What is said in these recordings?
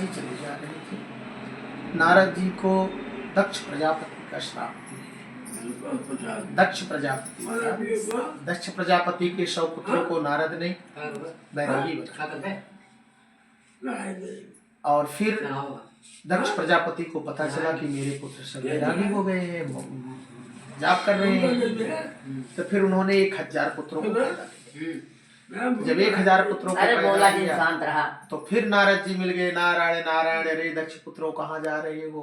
जी चले जा रहे थे। नारद जी को दक्ष प्रजापति का श्राप दिया। दक्ष प्रजापति के 100 पुत्रों को नारद ने बैरागी बनाया। और फिर दक्ष प्रजापति को पता चला कि मेरे पुत्र सब बैरागी हो गए हैं, जाप कर रहे हैं। तो फिर उन्होंने 1000 पुत्रों को पैदा किया। जब 1000 पुत्रों को पैदा किया तो फिर नारद जी मिल गए। नारायण नारायण, अरे दक्ष पुत्रों कहाँ जा रहे हो?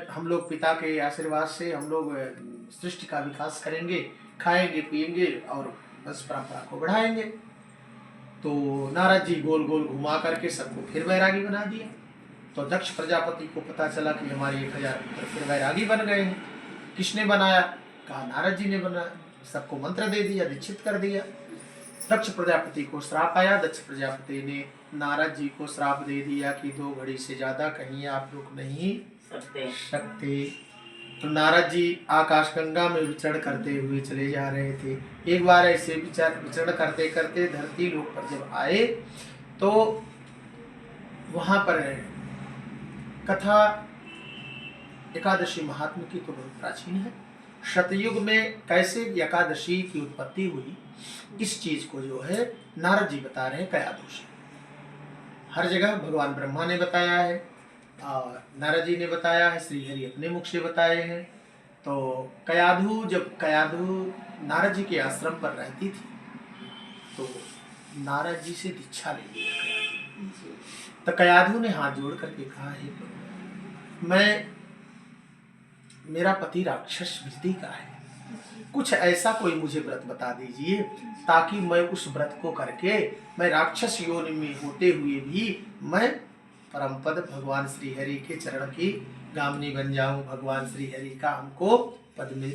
हम लोग पिता के आशीर्वाद से हम लोग सृष्टि का विकास करेंगे, खाएंगे पिएंगे और बस परंपरा को बढ़ाएंगे। तो नारद जी गोल गोल घुमा करके सबको फिर बैरागी बना दिया। तो दक्ष प्रजापति को पता चला कि हमारे 1000 पुत्र फिर बैरागी बन गए हैं। किसने बनाया? कहा नारद जी ने बनाया। सबको मंत्र दे दिया, दीक्षित कर दिया। दक्ष प्रजापति को श्राप आया। दक्ष प्रजापति ने नारद जी को श्राप दे दिया कि 2 घड़ी से ज्यादा कहीं आप रुक नहीं सकते। तो नारद जी आकाश गंगा में विचरण करते हुए चले जा रहे थे। एक बार ऐसे विचरण करते करते धरती लोक पर जब आए तो वहां पर कथा एकादशी महात्म्य की तो बहुत प्राचीन है। शतयुग में कैसे एकादशी की उत्पत्ति हुई, इस चीज को जो है नारद जी बता रहे हैं कयाधु से। हर जगह भगवान ब्रह्मा ने बताया है और नारद जी ने बताया है, श्री हरि अपने मुख से बताए हैं। तो जब कयाधु नारद जी के आश्रम पर रहती थी तो नारद जी से दीक्षा ले लिया। तो कयाधु ने हाथ जोड़ करके कहा है, मेरा पति राक्षस वृत्ति का है, कुछ ऐसा कोई मुझे व्रत बता दीजिए ताकि मैं उस व्रत को करके मैं राक्षस योनि में होते हुए भी मैं परम पद भगवान श्री हरि के चरण की गामनी बन जाऊं, भगवान श्री हरि का हमको पद में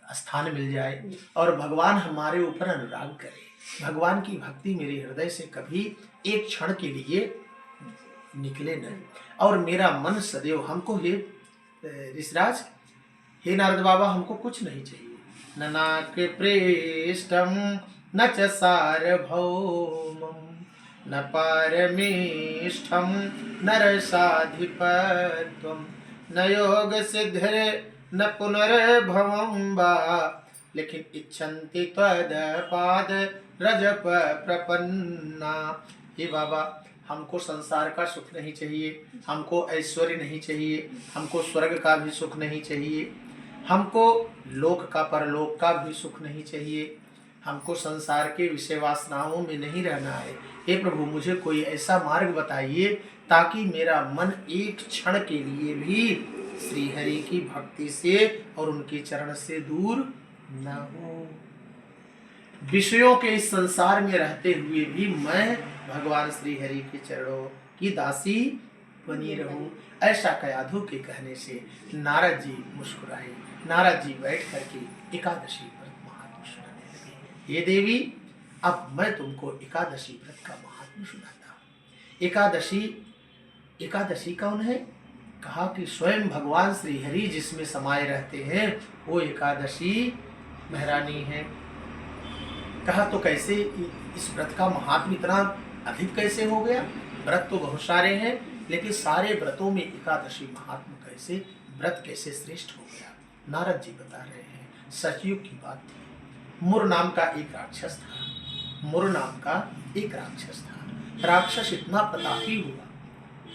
स्थान मिल जाए और भगवान हमारे ऊपर अनुराग करे, भगवान की भक्ति मेरे हृदय से कभी एक क्षण के लिए निकले नहीं और मेरा मन सदैव हमको हे ऋषिराज, हे नारद बाबा, हमको कुछ नहीं चाहिए। न नाक प्रेष्टम न च सार्वभौमं न पारमेष्ठम न रसाधिपत्वं न योग सिद्धिर न पुनर्भवं वा, लेकिन इच्छन्ति त्वदपाद रजप प्रपन्ना। हे बाबा, हमको संसार का सुख नहीं चाहिए, हमको ऐश्वर्य नहीं चाहिए, हमको स्वर्ग का भी सुख नहीं चाहिए, हमको लोक का परलोक का भी सुख नहीं चाहिए, हमको संसार के विषय वासनाओं में नहीं रहना है। हे प्रभु, मुझे कोई ऐसा मार्ग बताइए ताकि मेरा मन एक क्षण के लिए भी श्री हरि की भक्ति से और उनके चरण से दूर न हो। विषयों के इस संसार में रहते हुए भी मैं भगवान श्री हरि के चरणों की दासी बनी रहूं। ऐसा कयाधु के कहने से नारद जी मुस्कुराए। नारद जी बैठ करके एकादशी व्रत महात्म्य सुनाने लगे। ये देवी, अब मैं तुमको एकादशी व्रत का महात्म्य सुनाता हूँ। एकादशी कौन है? कहा कि स्वयं भगवान श्री हरि जिसमें समाये रहते हैं वो एकादशी महारानी है। कहा तो कैसे इस व्रत का महात्म्य इतना अधिक कैसे हो गया? व्रत तो बहुत सारे हैं लेकिन सारे व्रतों में एकादशी महात्म्य कैसे, व्रत कैसे श्रेष्ठ हो गया? नारद जी बता रहे हैं। सतयुग की बात थी। मुर नाम का एक राक्षस था। मुर नाम का एक राक्षस था। राक्षस इतना प्रतापी हुआ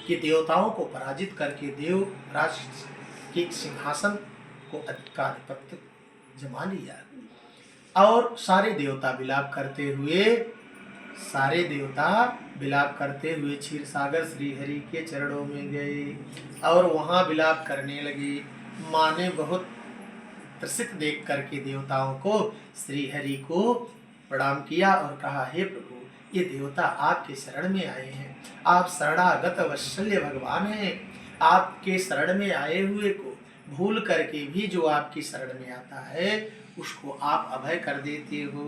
कि देवताओं को पराजित करके देवराज के सिंहासन को अधिपत्य जमा लिया और सारे देवता विलाप करते हुए क्षीर सागर श्री हरि के चरणों में गए और वहां विलाप करने लगे। माँ ने बहुत त्रसित देख करके देवताओं को श्री हरि को प्रणाम किया और कहा, हे प्रभु, ये देवता आपके शरण में आए हैं, आप शरणागत वत्सल्य भगवान हैं। आपके शरण में आए हुए को भूल करके भी जो आपकी शरण में आता है उसको आप अभय कर देते हो।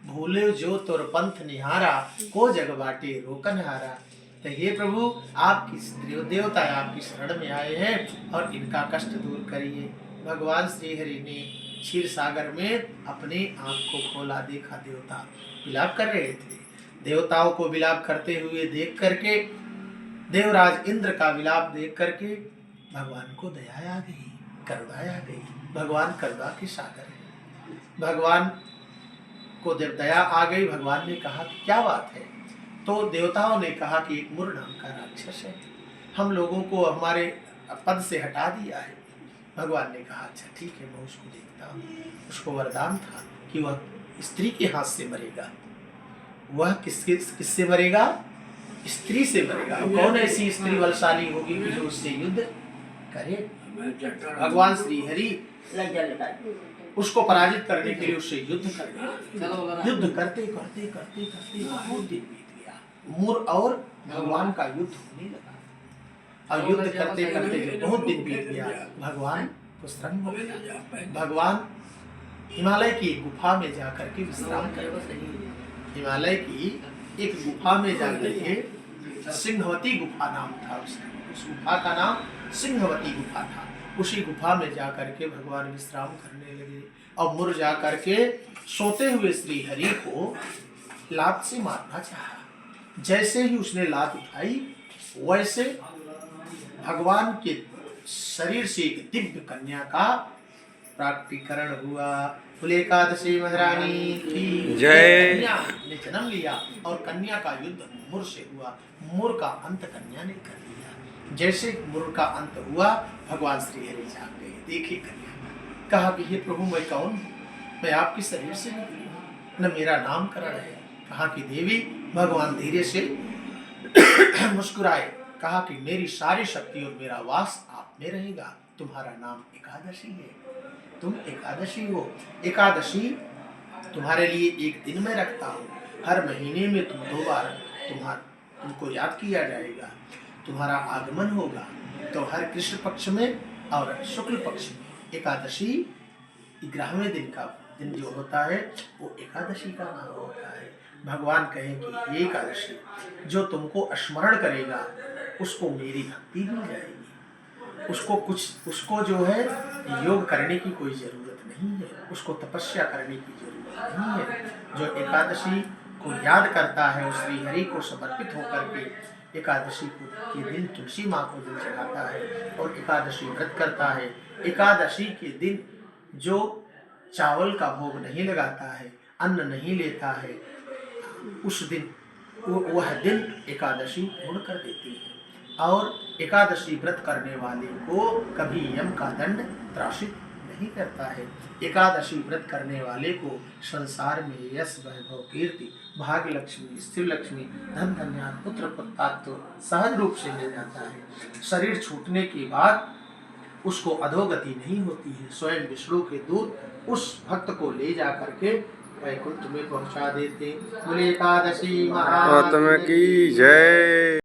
भूले जो तुर पंथ निहारा, को जग बाटे रोकन हारा। तो हे प्रभु, आपकी देवता आपकी शरण में आए हैं और इनका कष्ट दूर करिए। भगवान श्री हरि ने क्षीर सागर में अपने आंख को खोला, देखा देवता विलाप कर रहे थे। देवताओं को विलाप करते हुए देख करके देवराज इंद्र का विलाप देख करके भगवान को दया आ गई, करुणा आ गई। भगवान करुणा के सागर है। भगवान को जब दया आ गई, भगवान ने कहा कि क्या बात है? तो देवताओं ने कहा कि एक मुर नाम का राक्षस है, हम लोगों को हमारे पद से हटा दिया है। भगवान ने कहा अच्छा ठीक है, मैं उसको देखता हूँ। उसको वरदान था कि वह स्त्री के हाथ से मरेगा। वह किससे मरेगा? स्त्री से मरेगा। कौन ऐसी स्त्री बलशाली होगी कि जो उससे युद्ध करे? भगवान श्री हरि उसको पराजित करने के लिए उससे युद्ध करना। युद्ध करते करते करते करते बहुत दिन बीत गया। मुर और भगवान का युद्ध होने लगा। और युद्ध करते करते जब बहुत दिन बीत गया, भगवान पुष्टंग हो गया। भगवान हिमालय की एक गुफा में जाकर के विश्राम कर रहे। हिमालय की एक गुफा में जाकर के, सिंहवती गुफा नाम था उसका, उस गुफा का नाम सिंहवती गुफा था। उसी गुफा में जाकर के भगवान विश्राम करने लगे। और मुर जाकर के सोते हुए श्री हरि को लात से मारना चाहा। जैसे ही उसने लात उठाई, वैसे भगवान के शरीर से एक दिव्य कन्या का प्राप्तिकरण हुआ। बोले एकादशी महारानी की जय। कन्या ने जन्म लिया और कन्या का युद्ध मुर से हुआ। मुर का अंत कन्या ने कर दिया। जैसे मुर का अंत हुआ, भगवान श्री हरि जाग गए। देखिए कन्या, कहा कि हे प्रभु मैं कौन हूँ? मैं आपके शरीर से निकली हूँ, न मेरा नामकरण है। कहा कि देवी, भगवान धीरे से मुस्कुराए। कहा कि मेरी सारी शक्ति और मेरा वास आप में रहेगा। तुम्हारा नाम एकादशी है, तुम एकादशी हो। एकादशी तुम्हारे लिए एक दिन में रखता हूँ। हर महीने में तुम 2 बार तुमको याद किया जाएगा। तुम्हारा आगमन होगा तो हर कृष्ण पक्ष में और शुक्ल पक्ष में। एकादशी 11वें दिन जो होता है वो एकादशी का नाम होता है। भगवान कहें कि ये एकादशी जो तुमको स्मरण करेगा उसको मेरी भक्ति मिल जाएगी। उसको जो है योग करने की कोई जरूरत नहीं है, उसको तपस्या करने की जरूरत नहीं है। जो एकादशी को याद करता है, उस श्री हरि को समर्पित होकर के एकादशी के दिन तुलसी माँ को जल चढ़ाता है और एकादशी व्रत करता है। एकादशी के दिन जो चावल का भोग नहीं लगाता है, अन्न नहीं लेता है, उस दिन वह दिन एकादशी पूर्ण कर देती है। और एकादशी व्रत करने वाले को कभी यम का दंड त्रासित नहीं करता है। एकादशी व्रत करने वाले को संसार में यश, वैभव, कीर्ति, भाग्य लक्ष्मी, स्थिर लक्ष्मी, धन धन्यान, पुत्र पुत्रात्व सहज रूप से मिल जाता है। शरीर छूटने के बाद उसको अधोगति नहीं होती है। स्वयं विष्णु के दूत उस भक्त को ले जा करके वैकुंठ में पहुंचा देते। बोले एकादशी महात्मा की जय।